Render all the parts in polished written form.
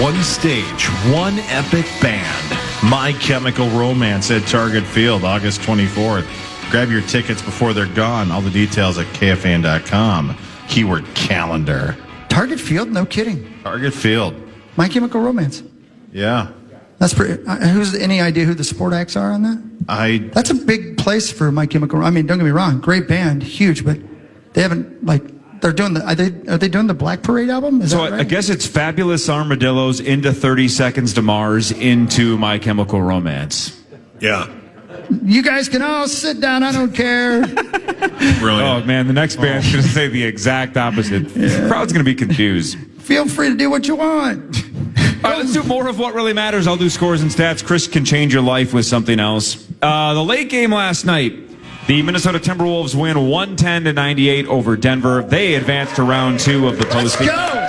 One stage, one epic band. My Chemical Romance at Target Field, August 24th. Grab your tickets before they're gone. All the details at KFAN.com. Keyword calendar. Target Field? No kidding. Target Field. My Chemical Romance. Yeah. That's pretty. Any idea who the support acts are on that? That's a big place for My Chemical. I mean, don't get me wrong, great band, huge, but they haven't they're doing the. Are they doing the Black Parade album? Is So that right? I guess it's Fabulous Armadillos into 30 Seconds to Mars into My Chemical Romance. Yeah. You guys can all sit down. I don't care. Brilliant. Oh man, the next band's going to say the exact opposite. The crowd's going to be confused. Feel free to do what you want. All right, let's do more of what really matters. I'll do scores and stats. Chris can change your life with something else. The late game last night, the Minnesota Timberwolves win 110-98 over Denver. They advance to round 2 of the postseason. Let's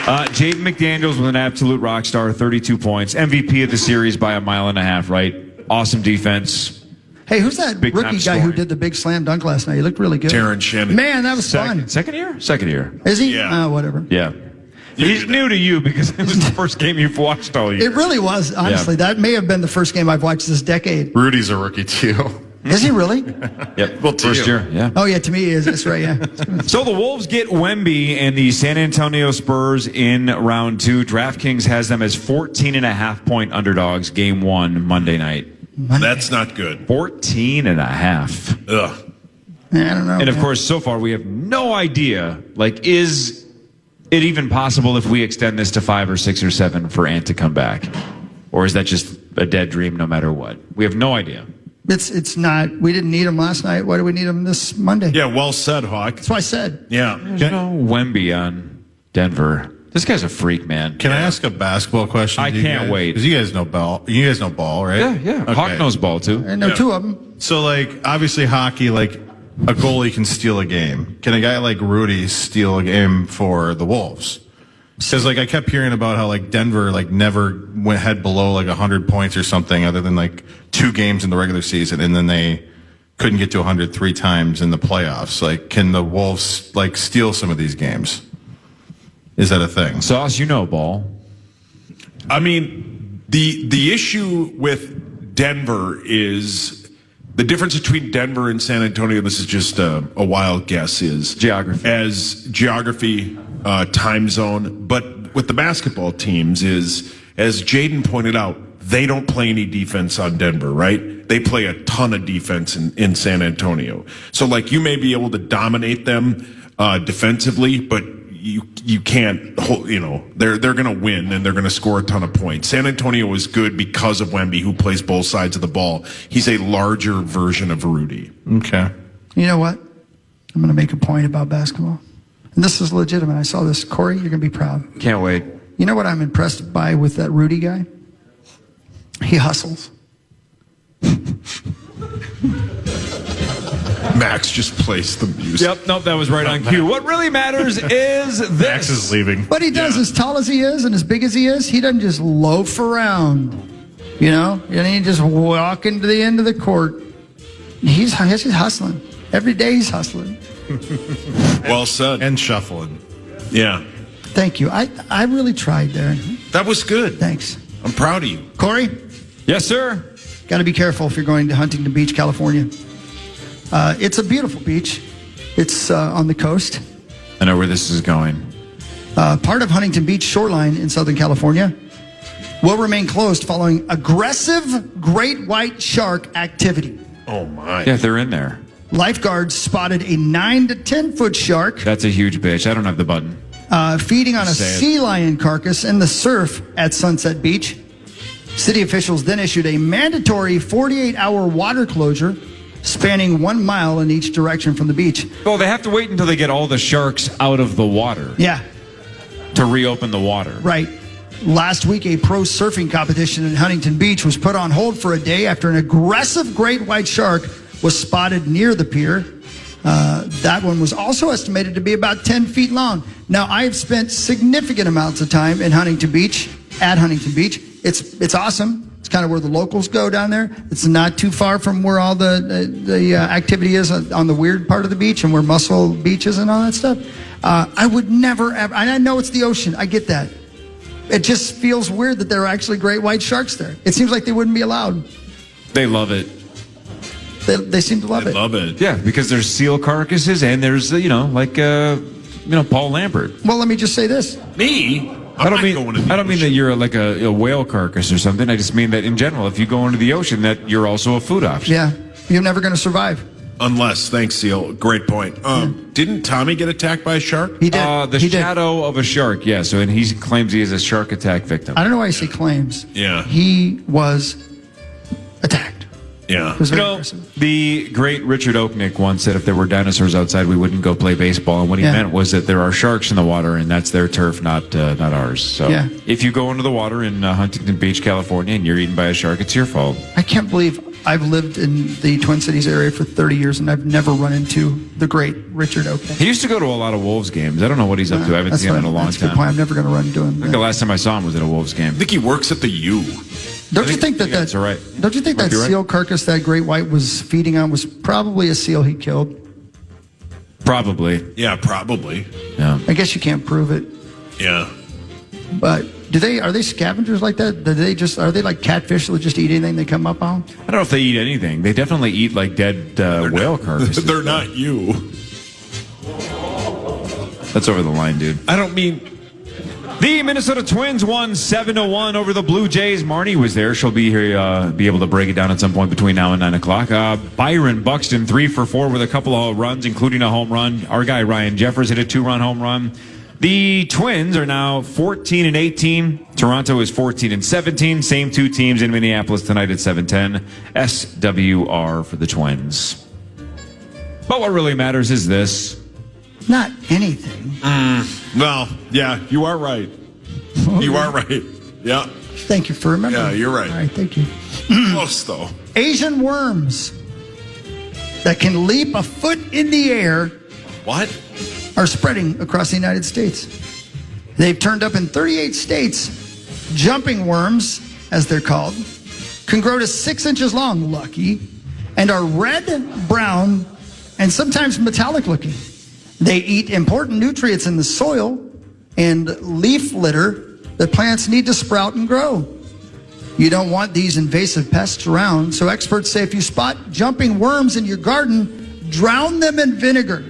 go. Jaden McDaniels was an absolute rock star, 32 points. MVP of the series by 1.5 miles, right? Awesome defense. Hey, who's that Big rookie guy who did the big slam dunk last night? He looked really good. Terrence Shannon. Man, that was fun. Second year? Second year. Is he? Yeah. Whatever. Yeah. He's new to you because it was the first game you've watched all year. It really was, honestly. Yeah. That may have been the first game I've watched this decade. Rudy's a rookie, too. Is he really? Yep. Well, to first you. year, yeah. Oh, yeah, to me he is. That's right, yeah. So the Wolves get Wemby and the San Antonio Spurs in round 2. DraftKings has them as 14.5-point underdogs, game 1, Monday night. That's not good. 14.5. Ugh. I don't know. And of course, so far we have no idea, is it even possible if we extend this to 5 or 6 or 7 for Ant to come back? Or is that just a dead dream no matter what? We have no idea. It's not. We didn't need him last night. Why do we need him this Monday? Yeah, well said, Hawk. That's what I said. Yeah. There's no Wemby on Denver. This guy's a freak, man. Can I ask a basketball question? I can't wait. Because you guys know ball. You guys know ball, right? Yeah. Okay. Hawk knows ball, too. I know 2 of them. So, obviously hockey, a goalie can steal a game. Can a guy like Rudy steal a game for the Wolves? Because, I kept hearing about how, Denver, never had below, 100 points or something other than, 2 games in the regular season, and then they couldn't get to 100 3 times in the playoffs. Can the Wolves, steal some of these games? Is that a thing? Sauce, you know ball. I mean, the issue with Denver is the difference between Denver and San Antonio. This is just a wild guess. Is Geography. as geography, time zone. But with the basketball teams is, as Jaden pointed out, they don't play any defense on Denver, right? They play a ton of defense in San Antonio. So you may be able to dominate them defensively, but you can't hold, they're going to win and they're going to score a ton of points. San Antonio is good because of Wemby, who plays both sides of the ball. He's a larger version of Rudy. Okay. You know what? I'm going to make a point about basketball. And this is legitimate. I saw this. Corey, you're going to be proud. Can't wait. You know what I'm impressed by with that Rudy guy? He hustles. Max just placed the music. Yep, nope, that was right on cue. What really matters is this. Max is leaving. What he does, as tall as he is and as big as he is, he doesn't just loaf around, and he just walk into the end of the court. He's hustling. Every day he's hustling. Well said. And shuffling. Yeah. Thank you. I really tried there. That was good. Thanks. I'm proud of you. Corey, Yes, sir. got to be careful if you're going to Huntington Beach, California. It's a beautiful beach. It's on the coast. I know where this is going. Part of Huntington Beach shoreline in Southern California will remain closed following aggressive great white shark activity. Oh, my. Yeah, they're in there. Lifeguards spotted a 9 to 10 foot shark That's a huge bitch. I don't have the button. feeding on a Say it. sea lion carcass in the surf at Sunset Beach. City officials then issued a mandatory 48-hour water closure spanning 1 mile in each direction from the beach. Well, they have to wait until they get all the sharks out of the water Yeah, to reopen the water. right. Last week, a pro surfing competition in Huntington Beach was put on hold for a day after an aggressive great white shark was spotted near the pier. That one was also estimated to be about 10 feet long. Now, I have spent significant amounts of time in Huntington Beach, at Huntington Beach. It's awesome. It's kind of where the locals go down there. It's not too far from where all the activity is on the weird part of the beach and where Muscle Beach is and all that stuff. I would never ever, and I know it's the ocean, I get that. It just feels weird that there are actually great white sharks there. It seems like they wouldn't be allowed. They love it. They seem to love it. Love it. Yeah, because there's seal carcasses and there's, Paul Lambert. Well, let me just say this. Me? I don't mean that you're like a whale carcass or something. I just mean that in general, if you go into the ocean, that you're also a food option. Yeah, you're never going to survive. Unless, thanks, Seal. Great point. Didn't Tommy get attacked by a shark? He did. The He did. shadow of a shark, yeah. So, and he claims he is a shark attack victim. I don't know why I say claims. Yeah. He was attacked. Yeah. It was You very know, impressive. the great Richard Oaknick once said if there were dinosaurs outside, we wouldn't go play baseball. And what he Yeah. meant was that there are sharks in the water, and that's their turf, not ours. So Yeah. if you go into the water in Huntington Beach, California, and you're eaten by a shark, it's your fault. I can't believe I've lived in the Twin Cities area for 30 years and I've never run into the great Richard Oaknick. He used to go to a lot of Wolves games. I don't know what he's up to. I haven't seen him in a long That's a good time. point. I'm never going to run into him. I think the last time I saw him was at a Wolves game. I think he works at the U. Don't you think that that's all right. Don't you think Might that be right. seal carcass that great white was feeding on was probably a seal he killed? Probably. Yeah, probably. Yeah. I guess you can't prove it, Yeah. but are they scavengers like that? Are they like catfish that just eat anything they come up on? I don't know if they eat anything. They definitely eat like dead whale carcasses. They're not you. That's over the line, dude. I don't mean. The Minnesota Twins won 7-1 over the Blue Jays. Marney was there. She'll be here, be able to break it down at some point between now and 9 o'clock. Byron Buxton, 3 for 4 with a couple of runs, including a home run. Our guy Ryan Jeffers hit a 2-run home run. The Twins are now 14-18. Toronto is 14-17. Same two teams in Minneapolis tonight at 7:10. SWR for the Twins. But what really matters is this. Not anything. Well, yeah, you are right. You are right. Yeah. Thank you for remembering. Yeah, you're right. All right, thank you. Close, though. Asian worms that can leap a foot in the air What? are spreading across the United States. They've turned up in 38 states. Jumping worms, as they're called, can grow to 6 inches long, lucky, and are red, brown, and sometimes metallic looking. They eat important nutrients in the soil and leaf litter that plants need to sprout and grow. You don't want these invasive pests around, so experts say if you spot jumping worms in your garden, drown them in vinegar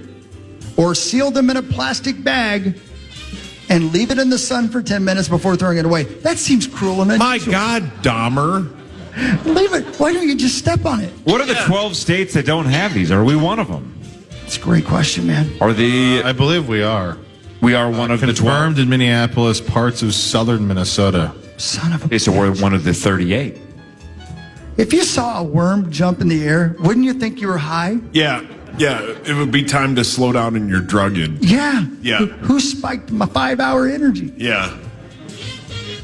or seal them in a plastic bag and leave it in the sun for 10 minutes before throwing it away. That seems cruel and My unusual. God, Dahmer. Leave it. Why don't you just step on it? What are the 12 states that don't have these? Are we one of them? It's a great question, man. Are the I believe we are. we are one of the 12? Confirmed in Minneapolis, parts of southern Minnesota. Son of a... Okay, so we're one of the 38. If you saw a worm jump in the air, wouldn't you think you were high? Yeah, it would be time to slow down in your drugging. Yeah. Yeah. Who spiked my 5-hour energy? Yeah.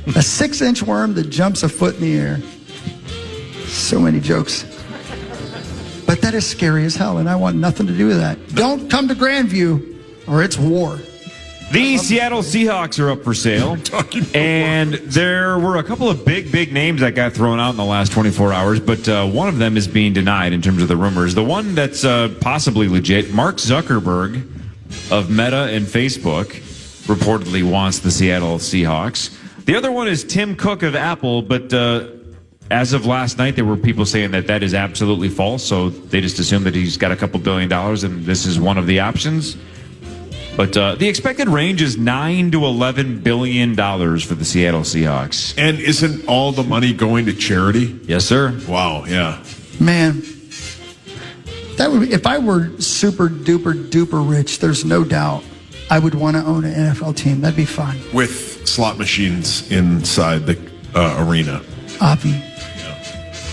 A 6-inch worm that jumps a foot in the air. So many jokes. But that is scary as hell, and I want nothing to do with that. Don't come to Grandview, or it's war. The Seattle Seahawks are up for sale. And there were a couple of big names that got thrown out in the last 24 hours, but one of them is being denied in terms of the rumors. The one that's possibly legit, Mark Zuckerberg of Meta and Facebook reportedly wants the Seattle Seahawks. The other one is Tim Cook of Apple, but as of last night, there were people saying that that is absolutely false, so they just assume that he's got a couple $1 billion and this is one of the options. But the expected range is $9 to $11 billion for the Seattle Seahawks. And isn't all the money going to charity? Yes, sir. Wow, yeah. Man, that would be, if I were super duper rich, there's no doubt I would want to own an NFL team. That'd be fun. With slot machines inside the arena. Avi.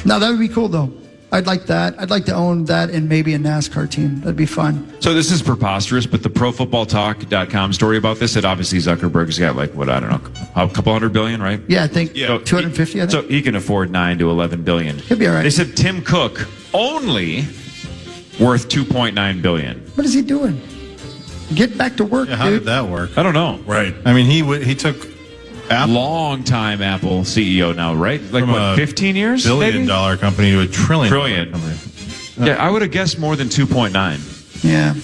No, that would be cool though. I'd like that. I'd like to own that and maybe a NASCAR team. That'd be fun. So this is preposterous, but the ProFootballTalk.com story about this, that obviously Zuckerberg's got like, what, I don't know, a couple $100 billion, right? Yeah, I think Yeah. 250. I think. So he can afford $9 to $11 billion. He'll be all right. They said Tim Cook only worth $2.9 billion. What is he doing? Get back to work, Yeah, how dude. did that work? I don't know. Right. I mean, he took Apple Long time Apple CEO now, right? Like from what, a 15 years? $1 maybe? billion company to a $1 trillion Trillion. company. Yeah, I would have guessed more than 2.9. Yeah.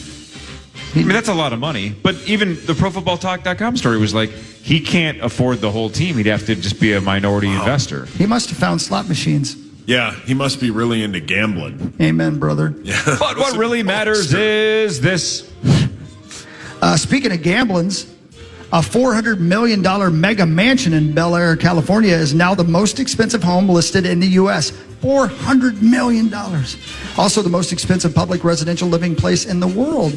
I mean, that's a lot of money. But even the ProFootballTalk.com story was like, he can't afford the whole team. He'd have to just be a minority investor. He must have found slot machines. Yeah, he must be really into gambling. Amen, brother. Yeah. But what really matters is this. Speaking of gamblings, a $400 million mega mansion in Bel Air, California is now the most expensive home listed in the U.S. $400 million. Also the most expensive public residential living place in the world.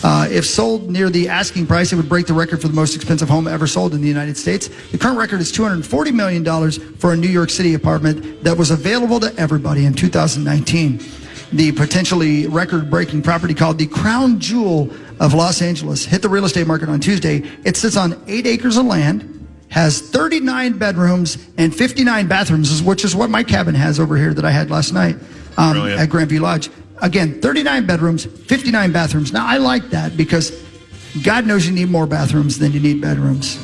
If sold near the asking price, it would break the record for the most expensive home ever sold in the United States. The current record is $240 million for a New York City apartment that was available to everybody in 2019. The potentially record-breaking property called the Crown Jewel of Los Angeles hit the real estate market on Tuesday. It sits on 8 acres of land, has 39 bedrooms and 59 bathrooms, which is what my cabin has over here that I had last night at Grandview Lodge. Again, 39 bedrooms, 59 bathrooms. Now, I like that because God knows you need more bathrooms than you need bedrooms.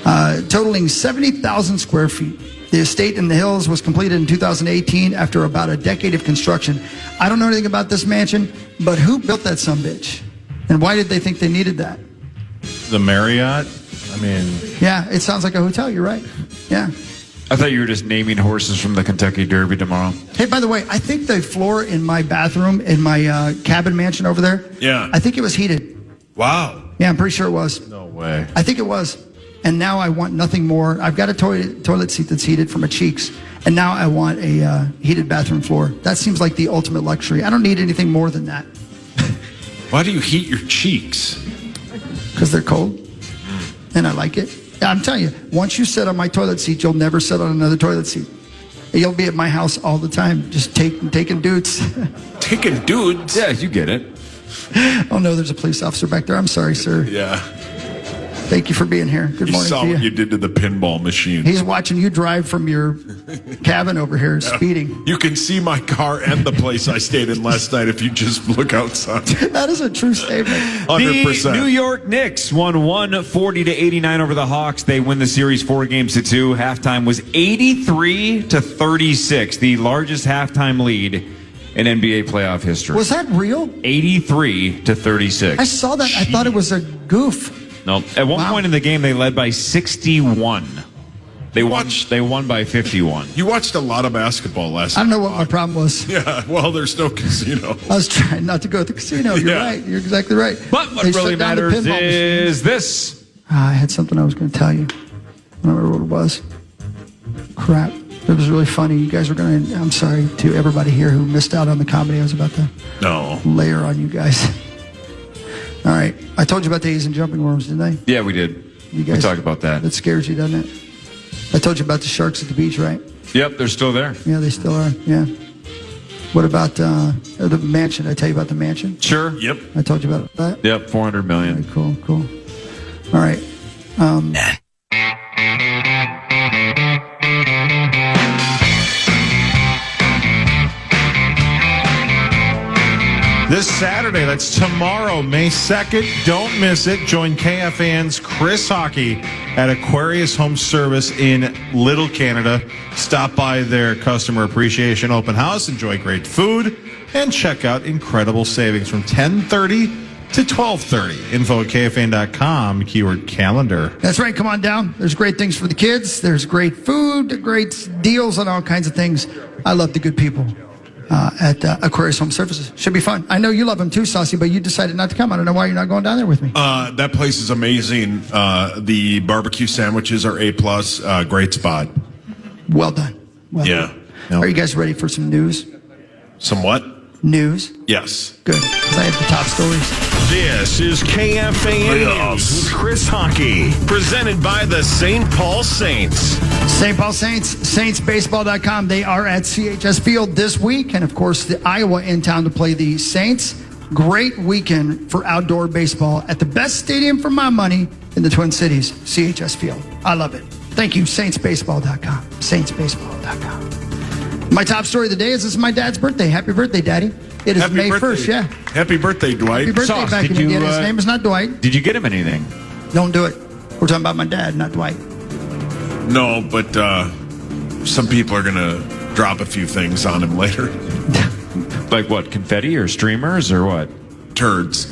Totaling 70,000 square feet. The estate in the hills was completed in 2018 after about a decade of construction. I don't know anything about this mansion, but who built that sumbitch? And why did they think they needed that? The Marriott. I mean, yeah, it sounds like a hotel. You're right. Yeah. I thought you were just naming horses from the Kentucky Derby tomorrow. Hey, by the way, I think the floor in my bathroom in my cabin mansion over there, I think it was heated. Wow. Yeah, I'm pretty sure it was. no way. I think it was. And now I want nothing more. I've got a toilet seat that's heated for my cheeks. And now I want a heated bathroom floor. That seems like the ultimate luxury. I don't need anything more than that. Why do you heat your cheeks? Because they're cold. And I like it. I'm telling you, once you sit on my toilet seat, you'll never sit on another toilet seat. You'll be at my house all the time, just taking dudes. Taking dudes? Yeah, you get it. Oh, no, there's a police officer back there. I'm sorry, sir. Yeah. Thank you for being here. Good morning saw to you. what you did to the pinball machine. He's watching you drive from your cabin over here, speeding. You can see my car and the place I stayed in last night if you just look outside. That is a true statement. 100%. The New York Knicks won 140-89 over the Hawks. They win the series 4-2. Halftime was 83-36, the largest halftime lead in NBA playoff history. Was that real? 83-36. I saw that. I thought it was a goof. No, at one point in the game, they led by 61. They won by 51. You watched a lot of basketball last night. I don't know what my problem was. Yeah, well, there's no casino. I was trying not to go to the casino. You're right. You're exactly right. But what really matters is this. I had something I was going to tell you. I don't remember what it was. Crap. It was really funny. You guys were going to... I'm sorry to everybody here who missed out on the comedy I was about to layer on you guys. All right. I told you about the A's and jumping worms, didn't I? Yeah, we did. You guys, we talked about that. That scares you, doesn't it? I told you about the sharks at the beach, right? Yep, they're still there. Yeah, they still are. Yeah. What about the mansion? Did I tell you about the mansion? Sure. Yep. I told you about that? Yep, $400 million. All right, cool. All right. This Saturday, that's tomorrow, May 2nd. Don't miss it. Join KFAN's Chris Hockey at Aquarius Home Service in Little Canada. Stop by their customer appreciation open house, enjoy great food, and check out incredible savings from 10:30 to 12:30. Info at KFAN.com, keyword calendar. That's right. Come on down. There's great things for the kids. There's great food, great deals on all kinds of things. I love the good people at Aquarius Home Services. Should be fun. I know you love them too, Saucy, but you decided not to come. I don't know why you're not going down there with me. That place is amazing. The barbecue sandwiches are A+. Great spot. Well done. Well Yeah. done. Are you guys ready for some news? Somewhat? News? Yes. Good, because I have the top stories. This is KFAN News with Chris Hockey, presented by the St. Paul Saints. St. Paul Saints, saintsbaseball.com. They are at CHS Field this week. And, of course, the Iowa in town to play the Saints. Great weekend for outdoor baseball at the best stadium for my money in the Twin Cities, CHS Field. I love it. Thank you, saintsbaseball.com. Saintsbaseball.com. My top story of the day is this is my dad's birthday. Happy birthday, Daddy. It is May 1st, yeah. Happy birthday, Dwight. Happy birthday Sauce, back in Indiana. His name is not Dwight. Did you get him anything? Don't do it. We're talking about my dad, not Dwight. No, but some people are going to drop a few things on him later. Like what, confetti or streamers or what? Turds.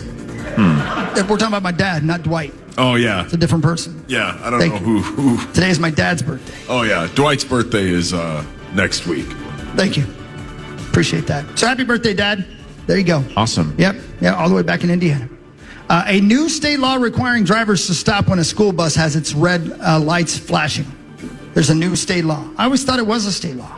We're talking about my dad, not Dwight. Oh, yeah. It's a different person. Yeah, I don't Thank know you. who. Today is my dad's birthday. Oh, yeah. Dwight's birthday is next week. Thank you. Appreciate that. So happy birthday, Dad. There you go. Awesome. Yep. Yeah, all the way back in Indiana. A new state law requiring drivers to stop when a school bus has its red lights flashing. There's a new state law. I always thought it was a state law.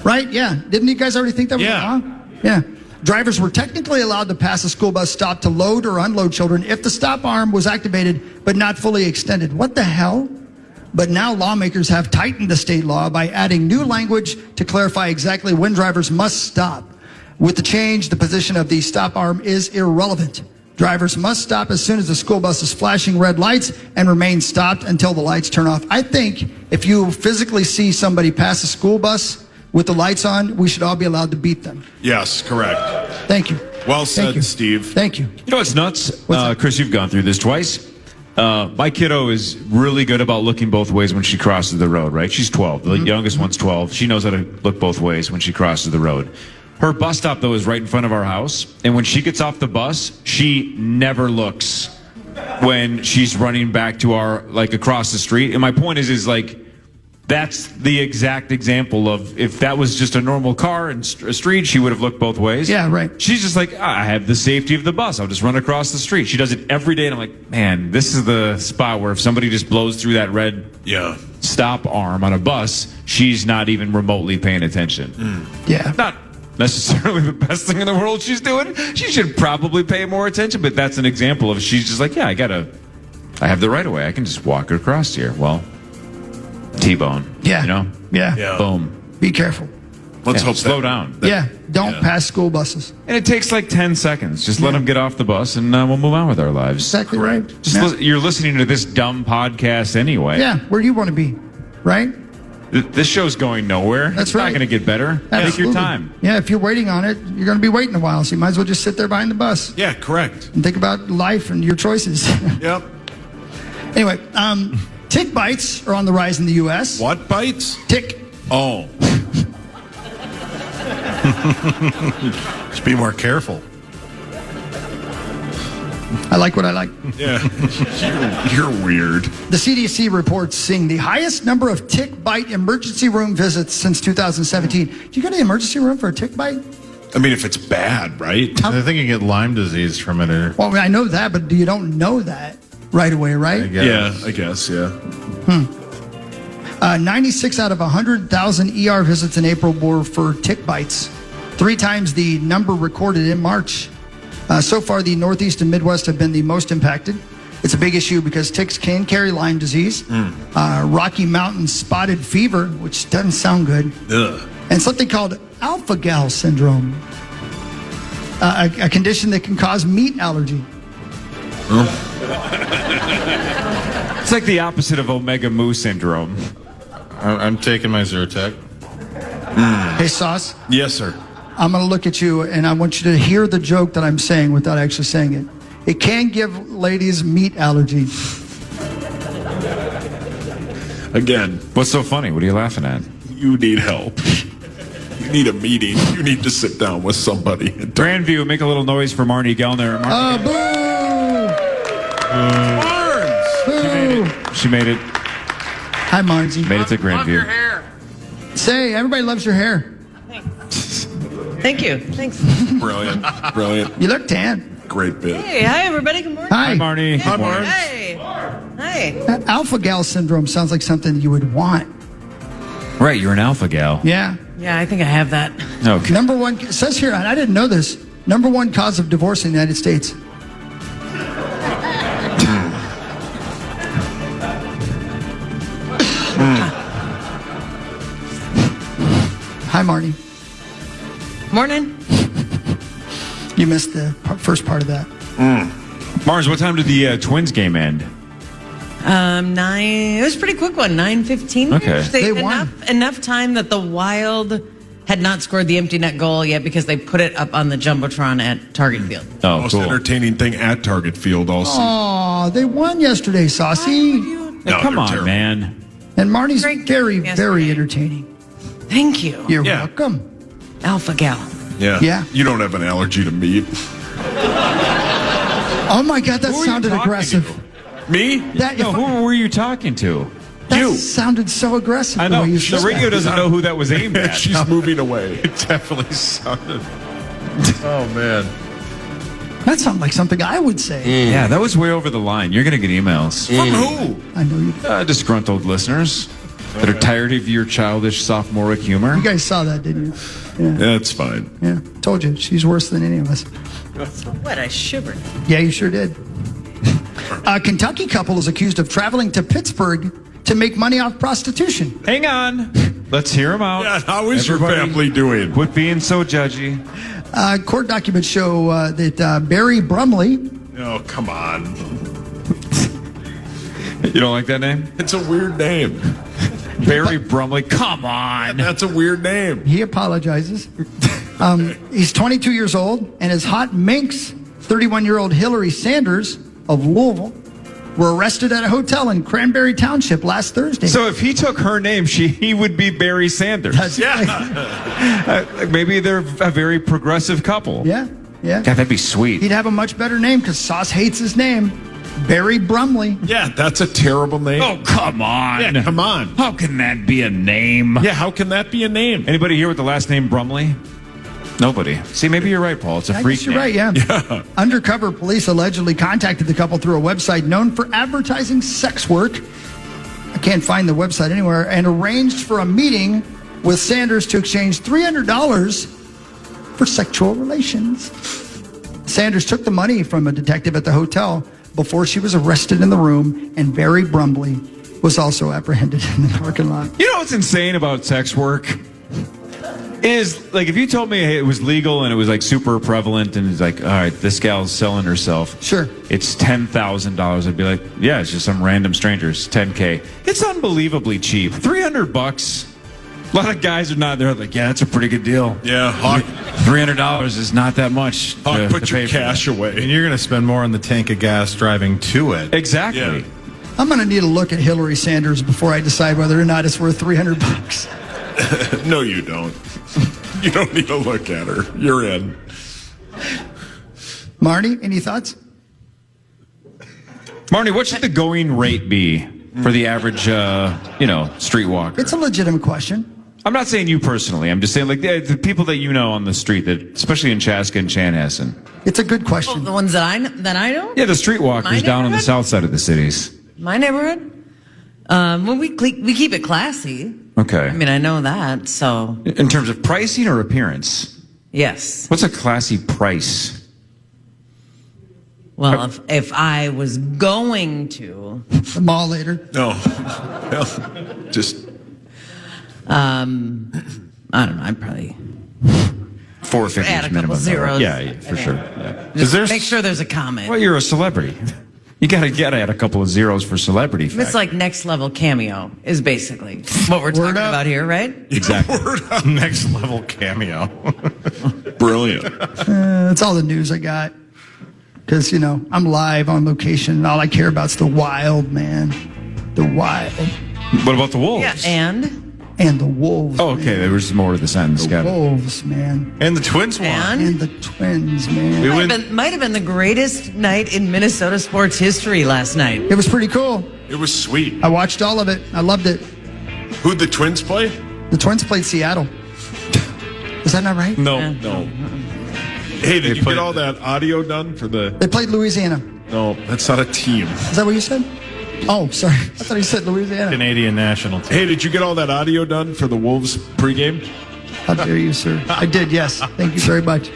Right? Yeah. Didn't you guys already think that was a law? Yeah. Drivers were technically allowed to pass a school bus stop to load or unload children if the stop arm was activated but not fully extended. What the hell? But now lawmakers have tightened the state law by adding new language to clarify exactly when drivers must stop. With the change, the position of the stop arm is irrelevant. Drivers must stop as soon as the school bus is flashing red lights and remain stopped until the lights turn off. I think if you physically see somebody pass a school bus with the lights on, we should all be allowed to beat them. Yes, correct. Thank you. Well Thank said, you. Steve. Thank you. You know what's nuts? What's that? Chris, you've gone through this twice. My kiddo is really good about looking both ways when she crosses the road, right? She's 12. The youngest one's 12. She knows how to look both ways when she crosses the road. Her bus stop, though, is right in front of our house. And when she gets off the bus, she never looks when she's running back to our, like, across the street. And my point is like, that's the exact example of if that was just a normal car and a street, she would have looked both ways. Yeah, right. She's just like, I have the safety of the bus. I'll just run across the street. She does it every day. And I'm like, man, this is the spot where if somebody just blows through that red stop arm on a bus, she's not even remotely paying attention. Yeah. Not necessarily the best thing in the world she's doing. She should probably pay more attention, but that's an example of she's just like, yeah, I have the right of way. I can just walk across here. Well, T-bone. Yeah. You know? Yeah. Boom. Be careful. Let's hope slow down. Don't pass school buses. And it takes like 10 seconds. Just let them get off the bus and we'll move on with our lives. Exactly right. You're listening to this dumb podcast anyway. Yeah, where do you want to be? Right? This show's going nowhere. That's It's right. not going to get better. Take Absolutely. your time. Yeah, if you're waiting on it, you're going to be waiting a while, so you might as well just sit there behind the bus Yeah, correct. and think about life and your choices. Yep. Anyway, tick bites are on the rise in the U.S. What bites? Tick. Oh. Just be more careful. I like what I like. Yeah. You're weird. The CDC reports seeing the highest number of tick bite emergency room visits since 2017. Do you go to the emergency room for a tick bite? I mean, if it's bad, right? I think you get Lyme disease from it. Or Well, I know that, but you don't know that right away, I right? guess. Yeah, I guess, yeah. 96 out of 100,000 ER visits in April were for tick bites, 3 times the number recorded in March. So far, the Northeast and Midwest have been the most impacted. It's a big issue because ticks can carry Lyme disease, Rocky Mountain spotted fever, which doesn't sound good, and something called alpha-gal syndrome, a condition that can cause meat allergy. It's like the opposite of omega mu syndrome. I'm taking my Zyrtec. Hey, Sauce, Yes, sir. I'm going to look at you, and I want you to hear the joke that I'm saying without actually saying it. It can give ladies meat allergy. Again, What's so funny? What are you laughing at? you need help. You need a meeting. You need to sit down with somebody. And talk. Grandview, make a little noise for Marney Gellner. Marney, Boo! she made it. Hi, Margie. Made it to Grandview. Say, everybody loves your hair. Thank you. Thanks. Brilliant. Brilliant. You look tan. Great bit. Hey, hi everybody. Good morning. Hi. Hi, Marney. Hi, Marn. Hey. Hi. Alpha-gal syndrome sounds like something you would want. Right, you're an alpha gal. Yeah. Yeah, I think I have that. Okay. Number one, it says here, and I didn't know this, number one cause of divorce in the United States. Hi, Marnie. Morning. You missed the first part of that. Mars, what time did the Twins game end? 9. It was a pretty quick one. 9:15. Okay. They won. Enough time that the Wild had not scored the empty net goal yet because they put it up on the jumbotron at Target Field. Oh, Most cool. entertaining thing at Target Field all season. Oh, they won yesterday, Saucy. Hey, No, come they're on, terrible. man. And Marnie's Great very, game very yesterday. entertaining. Thank you. You're Yeah. welcome. Alpha gal. Yeah. Yeah. You don't have an allergy to meat. Oh my God, that Who were you sounded talking aggressive. to? Me? That, No, who were you talking to? that you. sounded so aggressive. I the know. way you The said radio that. doesn't know who that was aimed at. She's moving away. It definitely sounded. Oh man. That sounded like something I would say. Yeah, that was way over the line. You're going to get emails. From who? I know you. Disgruntled listeners that are tired of your childish sophomoric humor. You guys saw that, didn't you? Yeah. That's fine. Yeah. Told you, she's worse than any of us. What? I shivered. Yeah, you sure did. A Kentucky couple is accused of traveling to Pittsburgh to make money off prostitution. Hang on. Let's hear them out. Yeah, how is your Everybody family doing? Quit being so judgy. Court documents show that Barry Brumley, Oh, come on. You don't like that name? It's a weird name. Barry Brumley. Come on. That's a weird name. he apologizes. He's 22 years old, and his hot minx, 31-year-old Hillary Sanders of Louisville, were arrested at a hotel in Cranberry Township last Thursday. So if he took her name, he would be Barry Sanders. That's Maybe they're a very progressive couple. yeah. God, that'd be sweet. He'd have a much better name because Sauce hates his name. Barry Brumley. Yeah, that's a terrible name. Oh, come on. Yeah, come on. How can that be a name? Yeah, how can that be a name? Anybody here with the last name Brumley? Nobody. See, maybe you're right, Paul. It's a I freak guess you're name. right, yeah. Undercover police allegedly contacted the couple through a website known for advertising sex work. I can't find the website anywhere. And arranged for a meeting with Sanders to exchange $300 for sexual relations. Sanders took the money from a detective at the hotel before she was arrested in the room, and Barry Brumley was also apprehended in the parking lot. You know what's insane about sex work? Is like if you told me it was legal and it was like super prevalent and it's like, all right, this gal's selling herself. Sure. It's $10,000. I'd be like, yeah, it's just some random strangers, $10K. It's unbelievably cheap. $300. A lot of guys are not there like, yeah, that's a pretty good deal. Yeah, Hawk, $300 is not that much. Hawk put your pay for cash that. away. And you're going to spend more on the tank of gas driving to it. Exactly. Yeah. I'm going to need to look at Hillary Sanders before I decide whether or not it's worth $300. No, you don't. You don't need to look at her. You're in. Marnie, any thoughts? Marnie, what should the going rate be for the average, streetwalker? It's a legitimate question. I'm not saying you personally. I'm just saying like the people that you know on the street, that especially in Chaska and Chanhassen. It's a good Oh, question. the ones that I know? Yeah, the streetwalkers My down on the neighborhood? south side of the cities. My neighborhood? Well, we keep it classy. Okay. I mean, I know that, so In terms of pricing or appearance? yes. What's a classy price? Well, if I was going to, The mall later. No. Well, just I don't know, I'd probably Four figures add a couple minimum. zeros. Yeah, for sure. Yeah. Just make sure there's a comment. Well, you're a celebrity. You gotta add a couple of zeros for celebrity It's factor. like next level cameo is basically what we're talking up. about here, right? Exactly. Next level cameo. brilliant. That's all the news I got. Because, I'm live on location, and all I care about is the wild, man. The wild. What about the Wolves? Yeah, and And the Wolves. Oh, okay. There was more to the sentence. The Got it. Wolves, man. And the Twins won. And the Twins, man. might have been the greatest night in Minnesota sports history last night. It was pretty cool. It was sweet. I watched all of it. I loved it. Who'd the Twins play? The Twins played Seattle. Is that not right? No. Hey, did you played- get all that audio done for the... They played Louisiana. No, that's not a team. Is that what you said? Oh, sorry. I thought you said Louisiana. Canadian national team. Hey, did you get all that audio done for the Wolves pregame? How dare you, sir? I did, yes. Thank you very much.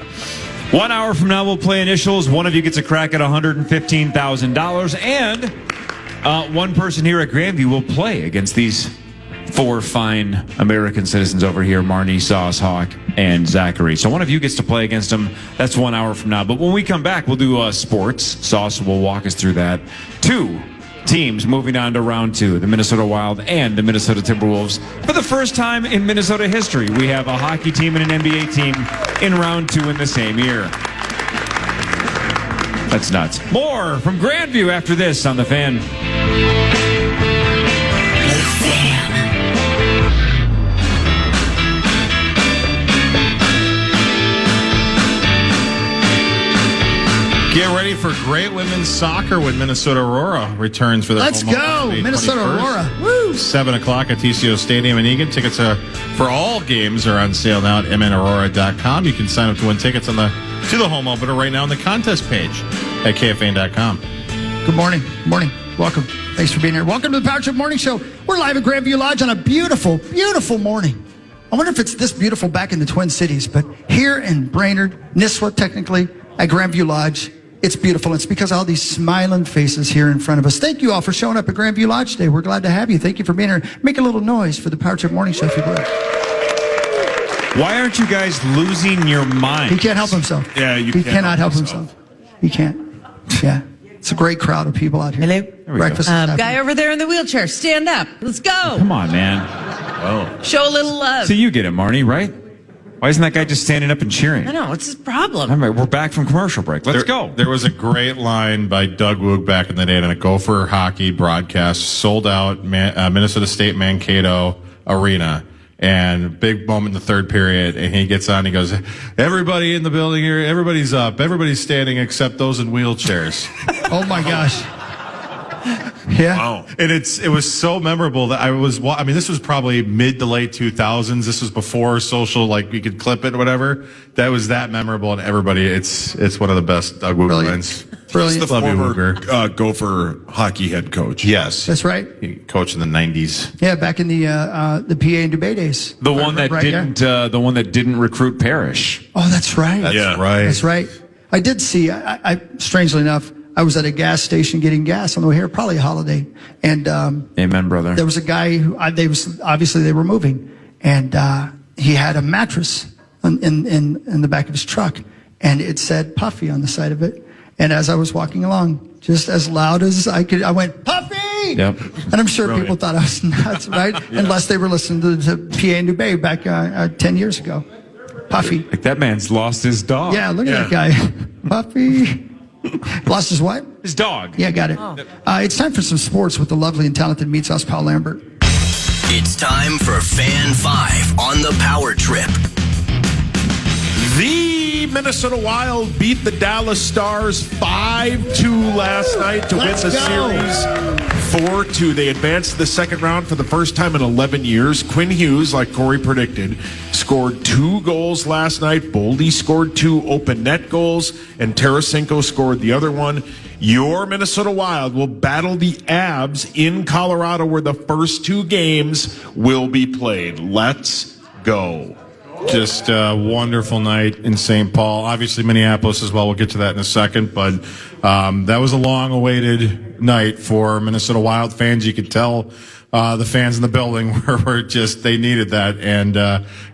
1 hour from now, we'll play initials. One of you gets a crack at $115,000. And one person here at Grandview will play against these four fine American citizens over here, Marney, Sauce, Hawk, and Zachary. So one of you gets to play against them. That's 1 hour from now. But when we come back, we'll do sports. Sauce will walk us through that. Two teams moving on to round two, the Minnesota Wild and the Minnesota Timberwolves. For the first time in Minnesota history, we have a hockey team and an NBA team in round two in the same year. That's nuts. More from Grandview after this on The Fan. Get ready for great women's soccer when Minnesota Aurora returns for their Let's home go, on May Minnesota 21st. Aurora. Woo! 7 o'clock at TCO Stadium in Eagan. Tickets for all games are on sale now at mnaurora.com. You can sign up to win tickets to the home opener right now on the contest page at KFAN.com. Good morning. Good morning. Welcome. Thanks for being here. Welcome to the Power Trip Morning Show. We're live at Grandview Lodge on a beautiful, beautiful morning. I wonder if it's this beautiful back in the Twin Cities, but here in Brainerd, Nisswa, technically, at Grandview Lodge, it's beautiful. It's because of all these smiling faces here in front of us. Thank you all for showing up at Grandview Lodge today. We're glad to have you. Thank you for being here. Make a little noise for the Power Trip Morning Show if you would. Why aren't you guys losing your mind? He can't help himself. Yeah, you He can't cannot help help himself. He can't. Yeah. It's a great crowd of people out here. Hello? Breakfast is happening. Guy over there in the wheelchair, stand up. Let's go. Come on, man. Show a little love. So you get it, Marnie, right? Why isn't that guy just standing up and cheering? I know. What's his problem? All right, we're back from commercial break. Let's go. There was a great line by Doug Woog back in the day on a Gopher hockey broadcast, sold out Minnesota State Mankato Arena. And big moment in the third period, and he gets on. He goes, "Everybody in the building here, everybody's up, everybody's standing except those in wheelchairs." Oh my gosh. Yeah. Wow. And it was so memorable that this was probably mid to late 2000s. This was before social, like you could clip it or whatever. That was that memorable, and everybody, it's one of the best Doug Woog lines. Brilliant. It's the Love you, former Wooger. Gopher hockey head coach. Yes. That's right. He coached in the 90s. Yeah, back in the PA and Dubé days. The one that Right, yeah. didn't recruit Parrish. Oh, that's right. That's Yeah. right. That's right. I did see, I strangely enough, I was at a gas station getting gas on the way here, probably a holiday. And Amen, brother. there was a guy who, they were moving, and he had a mattress in the back of his truck, and it said Puffy on the side of it. And as I was walking along, just as loud as I could, I went, Puffy! Yep. And I'm sure people thought I was nuts, right? Unless they were listening to PA and Dubé back 10 years ago. Puffy. Like that man's lost his dog. Yeah, look at that guy. Puffy. Lost his what? His dog. Yeah, got it. It's time for some sports with the lovely and talented Meat Sauce Paul Lambert. It's time for Fan 5 on the Power Trip. The Minnesota Wild beat the Dallas Stars 5-2 last night to win the series 4-2. They advanced to the second round for the first time in 11 years. Quinn Hughes, like Corey predicted, scored 2 goals last night. Boldy scored 2 open net goals, and Tarasenko scored the other one. Your Minnesota Wild will battle the Abs in Colorado, where the first 2 games will be played. Let's go. Just a wonderful night in St. Paul. Obviously, Minneapolis as well. We'll get to that in a second. But that was a long-awaited night for Minnesota Wild fans. You could tell the fans in the building were just, they needed that. And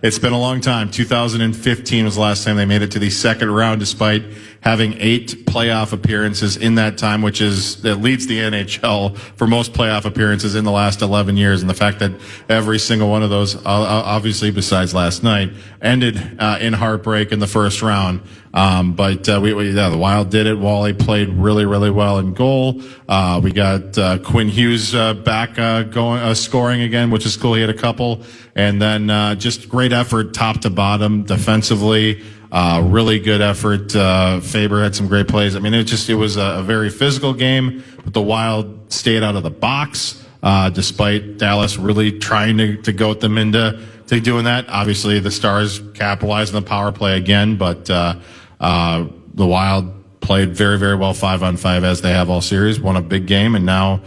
it's been a long time. 2015 was the last time they made it to the second round, despite having 8 playoff appearances in that time, that leads the NHL for most playoff appearances in the last 11 years. And the fact that every single one of those, obviously besides last night, ended in heartbreak in the first round. But the Wild did it. Wally played really, really well in goal. We got Quinn Hughes back scoring again, which is cool. He had a couple. And then just great effort top to bottom defensively. Really good effort. Faber had some great plays. I mean, it was a very physical game, but the Wild stayed out of the box, despite Dallas really trying to goat them into doing that. Obviously, the Stars capitalized on the power play again, but the Wild played very, very well 5-on-5 as they have all series, won a big game, and now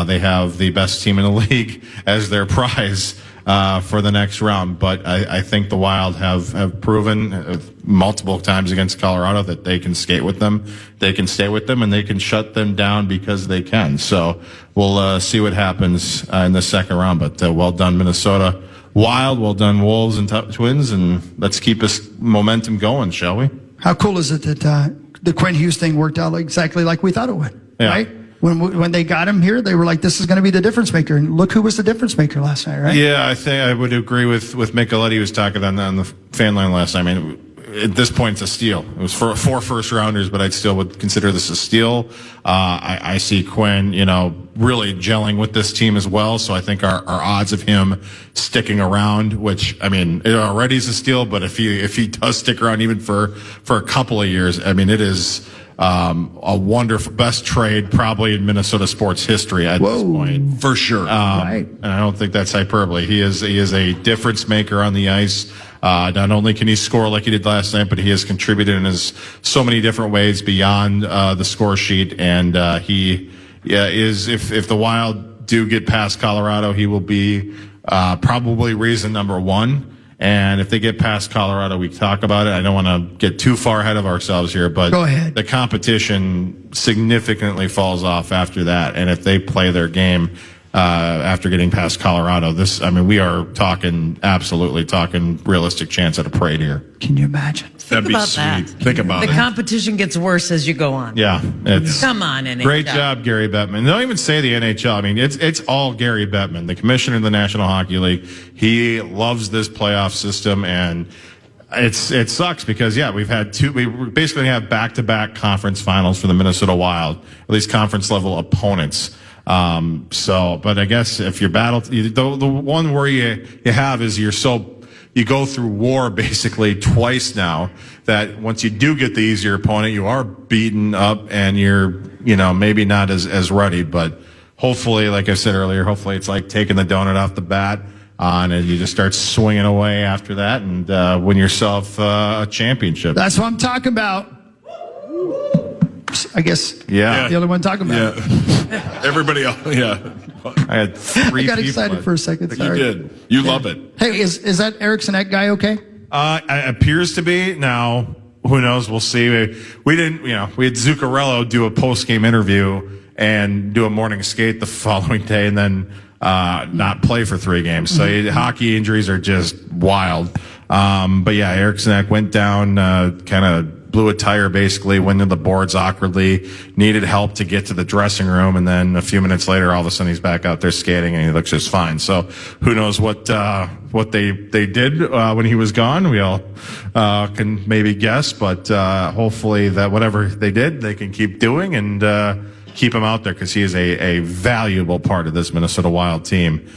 they have the best team in the league as their prize for the next round. But I think the Wild have proven multiple times against Colorado that they can skate with them, they can stay with them, and they can shut them down because they can. So we'll see what happens in the second round. But well done, Minnesota Wild. Well done, Wolves and Twins. And let's keep this momentum going, shall we? How cool is it that the Quinn Hughes thing worked out exactly like we thought it would, Yeah. right? When they got him here, they were like, this is going to be the difference maker. And look who was the difference maker last night, right? Yeah, I think I would agree with Micheletti, who was talking on the fan line last night. I mean, at this point, it's a steal. It was for 4 first-rounders, but I still would consider this a steal. I see Quinn, really gelling with this team as well. So I think our odds of him sticking around, which, I mean, it already is a steal, but if he does stick around even for a couple of years, I mean, it is a wonderful best trade probably in Minnesota sports history at this point. For sure. Right. And I don't think that's hyperbole. He is a difference maker on the ice. Not only can he score like he did last night, but he has contributed in so many different ways beyond the score sheet. And he is, if the Wild do get past Colorado, he will be probably reason number one. And if they get past Colorado, we talk about it. I don't want to get too far ahead of ourselves here, but Go ahead. The competition significantly falls off after that. And if they play their game after getting past Colorado, we are absolutely talking realistic chance at a parade here. Can you imagine? That'd be about sweet. that. Think about The it. competition gets worse as you go on. Yeah. Come on, NHL. Great job, Gary Bettman. They don't even say the NHL. I mean, it's all Gary Bettman, the commissioner of the National Hockey League. He loves this playoff system, and it sucks because, we basically have back-to-back conference finals for the Minnesota Wild, at least conference level opponents. But I guess if you're the one worry you have is you go through war basically twice now, that once you do get the easier opponent, you are beaten up and you're, maybe not as ready, but hopefully, like I said earlier, hopefully it's like taking the donut off the bat and you just start swinging away after that and win yourself a championship. That's what I'm talking about. I guess. Yeah. The other one talking about. Yeah. Everybody else, I had three I got people. excited for a second. You Sorry. did. You love it. Hey, is that Erickson Ek guy okay? Appears to be. Now, who knows? We'll see. We didn't, we had Zuccarello do a post-game interview and do a morning skate the following day and then not play for 3 games. So hockey injuries are just wild. But yeah, Erickson Ek went down, kind of blew a tire basically, went into the boards awkwardly, needed help to get to the dressing room, and then a few minutes later, all of a sudden he's back out there skating and he looks just fine. So who knows what they did when he was gone? We all can maybe guess, but hopefully that whatever they did, they can keep doing and keep him out there because he is a valuable part of this Minnesota Wild team.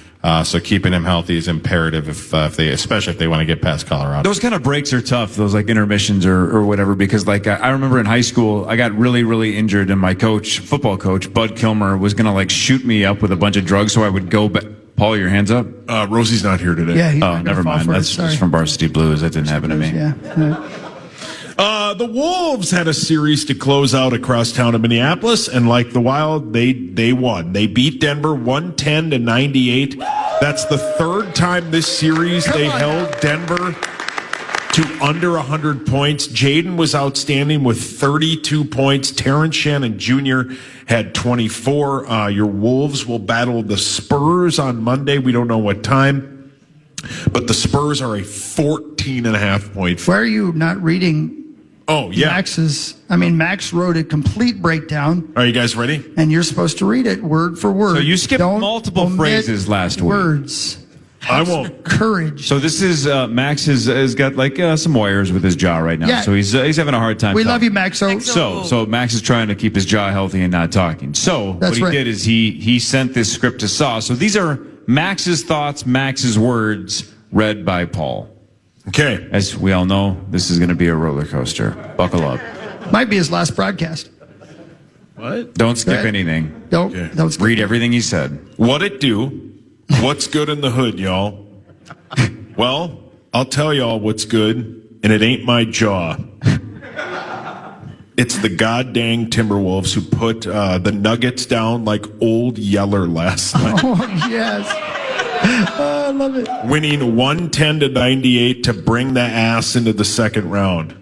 So keeping him healthy is imperative especially if they want to get past Colorado. Those kind of breaks are tough, those like intermissions or whatever, because I remember in high school, I got really, really injured and my football coach, Bud Kilmer, was going to shoot me up with a bunch of drugs so I would go back. Paul, your hands up? Rosie's not here today. Yeah. He's Oh, not gonna never fall mind. for it. That's Sorry. from Varsity Blues. That didn't happen to me. Yeah. The Wolves had a series to close out across town in Minneapolis, and like the Wild, they won. They beat Denver 110-98. That's the third time this series they held Denver to under 100 points. Jaden was outstanding with 32 points. Terrence Shannon Jr. had 24. Your Wolves will battle the Spurs on Monday. We don't know what time, but the Spurs are a 14.5 point. Why are you not reading? Oh, yeah. Max wrote a complete breakdown, Are you guys ready? and you're supposed to read it word for word. So you skipped Don't multiple omit phrases last week. Words. I won't. Courage. So this is Max has got some wires with his jaw right now. Yeah. So he's having a hard time. We talking. love you, Maxo. So Max is trying to keep his jaw healthy and not talking. So That's what he right. did is he sent this script to Saw. So these are Max's thoughts, Max's words, read by Paul. Okay. As we all know, this is going to be a roller coaster. Buckle up. Might be his last broadcast. What? Don't skip ahead. anything. Don't skip. Read everything he said. What it do? What's good in the hood, y'all? Well, I'll tell y'all what's good, and it ain't my jaw. It's the goddamn Timberwolves who put the Nuggets down like old Yeller last night. Oh, yes. Oh, I love it. Winning 110-98 to bring the ass into the second round.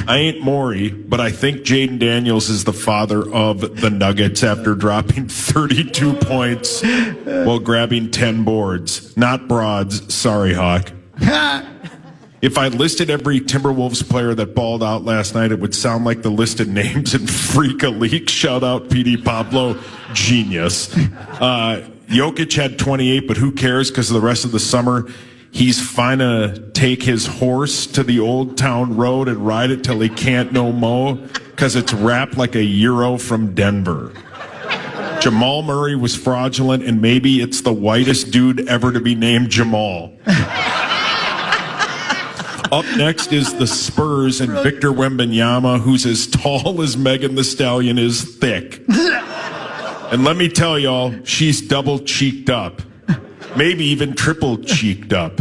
I ain't Maury, but I think Jaden Daniels is the father of the Nuggets after dropping 32 points while grabbing 10 boards. Not broads. Sorry, Hawk. If I listed every Timberwolves player that balled out last night, it would sound like the listed names in Freak a Leak. Shout out PD Pablo. Genius. Jokic had 28, but who cares? Because the rest of the summer, he's fine to take his horse to the Old Town Road and ride it till he can't no mo, because it's wrapped like a Euro from Denver. Jamal Murray was fraudulent, and maybe it's the whitest dude ever to be named Jamal. Up next is the Spurs and Victor Wembanyama, who's as tall as Megan Thee Stallion is thick. And let me tell y'all, she's double-cheeked up. Maybe even triple-cheeked up.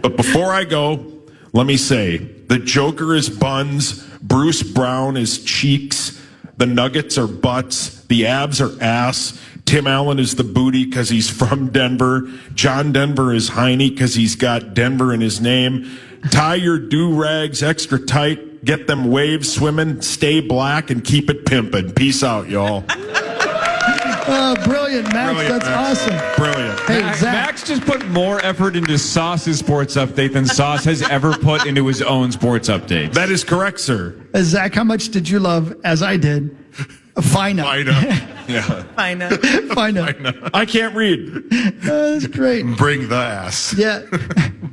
But before I go, let me say, the Joker is buns, Bruce Brown is cheeks, the Nuggets are butts, the Abs are ass, Tim Allen is the booty because he's from Denver, John Denver is Heine because he's got Denver in his name. Tie your do-rags extra tight, get them waves swimming, stay black, and keep it pimpin'. Peace out, y'all. Brilliant, Max. Brilliant, That's Max. awesome. Brilliant. Hey, Zach. Max just put more effort into Sauce's sports update than Sauce has ever put into his own sports update. That is correct, sir. Zach, how much did you love, as I did, Fina? Yeah. Fine. Fina. I can't read. That's great. Bring the ass. Yeah.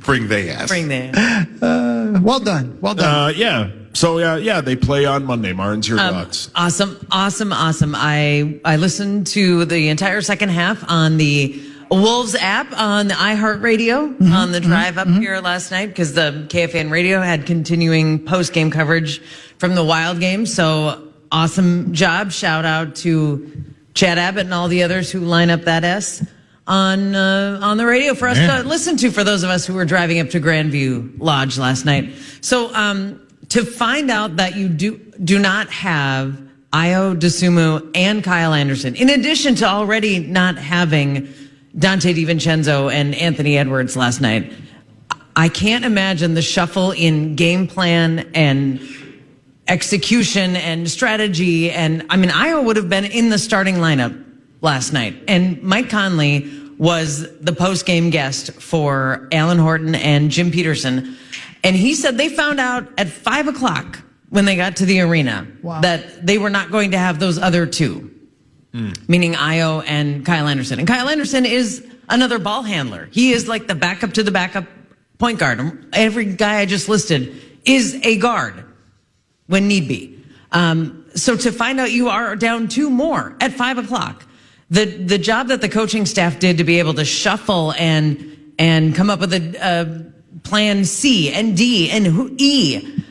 Bring the ass. Bring that. Well done. Well done. Yeah. So, yeah, they play on Monday. Marnes, your thoughts? Awesome. I listened to the entire second half on the Wolves app on the iHeartRadio on the drive up here last night because the KFAN radio had continuing post-game coverage from the Wild game. So awesome job. Shout out to Chad Abbott and all the others who line up that S on the radio for us to listen to for those of us who were driving up to Grandview Lodge last night. So, to find out that you do not have Io DeSumo and Kyle Anderson, in addition to already not having Dante DiVincenzo and Anthony Edwards last night, I can't imagine the shuffle in game plan and execution and strategy. And I mean, Io would have been in the starting lineup last night. And Mike Conley was the post-game guest for Alan Horton and Jim Peterson. And he said they found out at 5 o'clock when they got to the arena that they were not going to have those other two, meaning Io and Kyle Anderson. And Kyle Anderson is another ball handler. He is like the backup to the backup point guard. Every guy I just listed is a guard when need be. So to find out you are down two more at 5 o'clock, the job that the coaching staff did to be able to shuffle and come up with a plan C and D and E,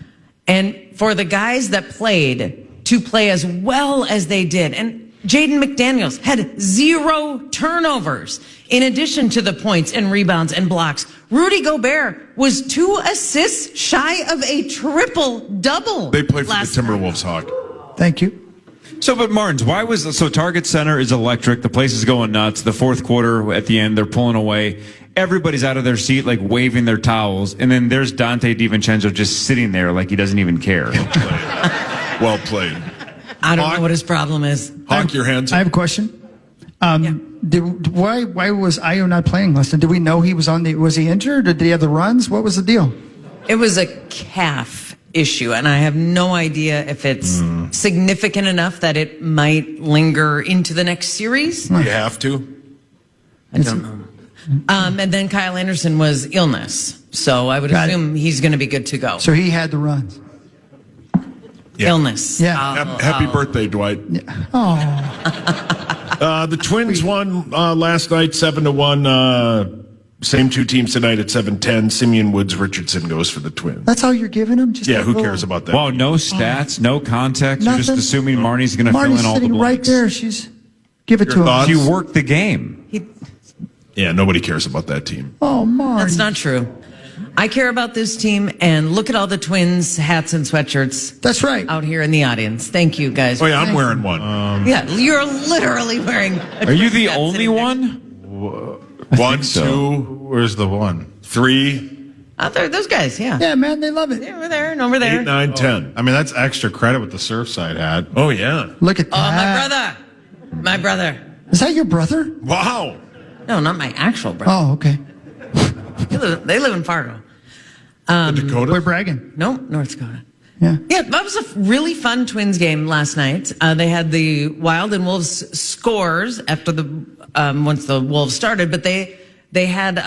and for the guys that played to play as well as they did. And Jaden McDaniels had 0 turnovers in addition to the points and rebounds and blocks. Rudy Gobert was 2 assists shy of a triple-double. They played for the last Timberwolves, Hawk. Thank you. So, but Martins, Target Center is electric. The place is going nuts. The fourth quarter at the end, they're pulling away. Everybody's out of their seat, like waving their towels. And then there's Dante DiVincenzo just sitting there like he doesn't even care. Well played. I don't know what his problem is. Hawk, your hands I up. have a question. Why was Io not playing last night? Did we know he was was he injured or did he have the runs? What was the deal? It was a calf issue, and I have no idea if it's significant enough that it might linger into the next series. You have to. I don't know. And then Kyle Anderson was illness, so I would assume he's going to be good to go. So he had the runs. Yeah. Illness. Yeah. Happy birthday, Dwight. Oh, The Twins won last night 7-1. Same two teams tonight at 7-10. Simeon Woods Richardson goes for the Twins. that's all you're giving him? Just Yeah, a who little- cares about that? Wow, no stats, no context. You're just Nothing. assuming Marnie's going to fill Marnie's in all the sitting right blanks. there. She's give it Your to him. thoughts? You work the game. Yeah, nobody cares about that team. Oh, Marnie. That's not true. I care about this team, and look at all the Twins hats and sweatshirts That's right. out here in the audience. Thank you, guys. Oh, yeah, I'm wearing one. Yeah, you're literally wearing. Are you the only one? One, so. two, Where's the one? 3, Out there, those guys, yeah. Yeah, man, they love it. Yeah, over there and over there. 8, 9, 10. I mean, that's extra credit with the Surfside hat. Oh, yeah. Look at Oh, my that. brother. My brother. Is that your brother? Wow. No, not my actual brother. Oh, okay. They live in Fargo. The Dakota. We're bragging. No, North Dakota. Yeah. Yeah, that was a really fun Twins game last night. They had the Wild and Wolves scores after the once the Wolves started, but they had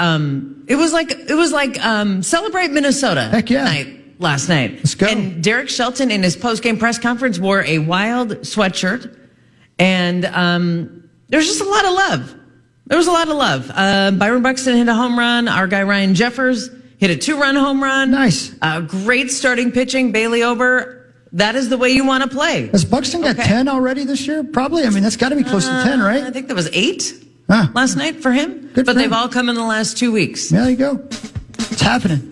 it was like Celebrate Minnesota Heck yeah. night last night. Let's go. And Derek Shelton in his post-game press conference wore a Wild sweatshirt, and there's just a lot of love. There was a lot of love. Byron Buxton hit a home run. Our guy Ryan Jeffers hit a 2-run home run. Nice. Great starting pitching, Bailey Ober. That is the way you want to play. Has Buxton got 10 already this year? Probably. I mean, that's got to be close to 10, right? I think there was 8 Huh. last night for him. Good but for they've him. all come in the last 2 weeks. Yeah, there you go. It's happening.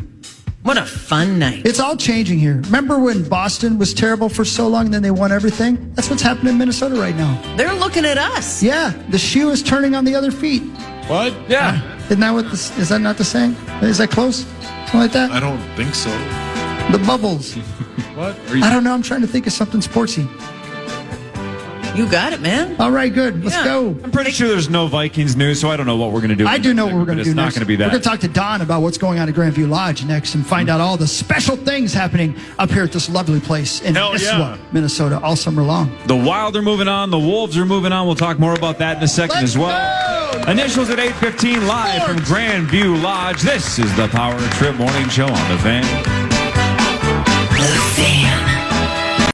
What a fun night. It's all changing here. Remember when Boston was terrible for so long and then they won everything? That's what's happening in Minnesota right now. They're looking at us. Yeah, the shoe is turning on the other feet. What? Yeah. Isn't that what this, is that not the saying? Is that close? Something like that? I don't think so. The bubbles. What? I don't know. I'm trying to think of something sportsy. You got it, man. All right, good. Let's Yeah. go. I'm pretty sure there's no Vikings news, so I don't know what we're going to do. I do know what we're going to do It's not next. going to be We're that. going to talk to Don about what's going on at Grandview Lodge next and find out all the special things happening up here at this lovely place in Hell Nisswa, yeah. Minnesota, all summer long. The Wild are moving on. The Wolves are moving on. We'll talk more about that in a second Let's as well. go! Initials at 8:15 live from Sports. Grandview Lodge. This is the Power Trip Morning Show on the Fan.